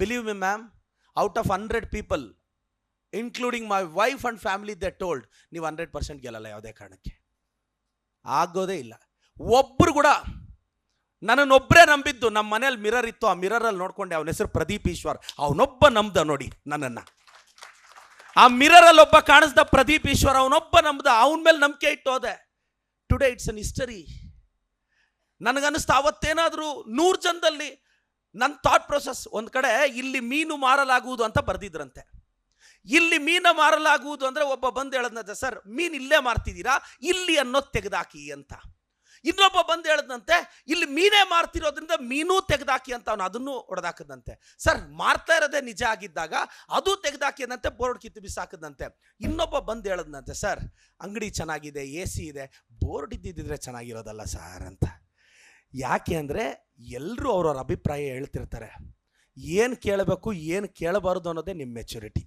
Believe me ma'am, out of 100 people including my wife and family they told, ನೀವು 100% ಗೆಲ್ಲಲ್ಲ ಯಾವುದೇ ಕಾರಣಕ್ಕೆ, ಆಗೋದೇ ಇಲ್ಲ. ಒಬ್ಬರು ಕೂಡ, ನನ್ನನ್ನೊಬ್ಬರೇ ನಂಬಿದ್ದು. ನಮ್ಮ ಮನೇಲಿ ಮಿರರ್ ಇತ್ತು, ಆ ಮಿರರಲ್ಲಿ ನೋಡ್ಕೊಂಡೆ, ಅವನ ಹೆಸರು ಪ್ರದೀಪ್ ಈಶ್ವರ್, ಅವನೊಬ್ಬ ನಂಬ್ದ ನೋಡಿ ನನ್ನನ್ನು. ಆ ಮಿರರಲ್ಲಿ ಒಬ್ಬ ಕಾಣಿಸ್ದ ಪ್ರದೀಪ್ ಈಶ್ವರ್, ಅವನೊಬ್ಬ ನಂಬ್ದ, ಅವನ ಮೇಲೆ ನಂಬಿಕೆ ಇಟ್ಟು ಹೋದೆ. Today it's an history. ನನಗನ್ನಿಸ್ತಾ ಅವತ್ತೇನಾದರೂ 100 ಜನದಲ್ಲಿ ನನ್ನ ಥಾಟ್ ಪ್ರೊಸೆಸ್, ಒಂದು ಕಡೆ ಇಲ್ಲಿ ಮೀನು ಮಾರಲಾಗುವುದು ಅಂತ ಬರೆದಿದ್ರಂತೆ. ಇಲ್ಲಿ ಮೀನ ಮಾರಲಾಗುವುದು ಅಂದರೆ ಒಬ್ಬ ಬಂದು ಹೇಳದ್ನಂತೆ, ಸರ್ ಮೀನು ಇಲ್ಲೇ ಮಾರ್ತಿದ್ದೀರಾ, ಇಲ್ಲಿ ಅನ್ನೋದು ತೆಗೆದಾಕಿ ಅಂತ. ಇನ್ನೊಬ್ಬ ಬಂದು ಹೇಳದ್ನಂತೆ, ಇಲ್ಲಿ ಮೀನೇ ಮಾರ್ತಿರೋದ್ರಿಂದ ಮೀನೂ ತೆಗೆದಾಕಿ ಅಂತ. ಅವನು ಅದನ್ನು ಹೊಡೆದಾಕದಂತೆ. ಸರ್ ಮಾರ್ತಾ ಇರೋದೇ ನಿಜ ಆಗಿದ್ದಾಗ ಅದು ತೆಗೆದಾಕಿ ಅಂದಂತೆ, ಬೋರ್ಡ್ ಕಿತ್ತು ಬಿಸಾಕದಂತೆ. ಇನ್ನೊಬ್ಬ ಬಂದು ಹೇಳದ್ನಂತೆ, ಸರ್ ಅಂಗಡಿ ಚೆನ್ನಾಗಿದೆ, AC ಇದೆ, ಬೋರ್ಡ್ ಇದ್ದಿದ್ದರೆ ಚೆನ್ನಾಗಿರೋದಲ್ಲ ಸರ್ ಅಂತ. ಯಾಕೆ ಅಂದರೆ ಎಲ್ಲರೂ ಅವ್ರವ್ರ ಅಭಿಪ್ರಾಯ ಹೇಳ್ತಿರ್ತಾರೆ. ಏನು ಕೇಳಬೇಕು ಏನು ಕೇಳಬಾರ್ದು ಅನ್ನೋದೇ ನಿಮ್ಮ ಮೆಚುರಿಟಿ.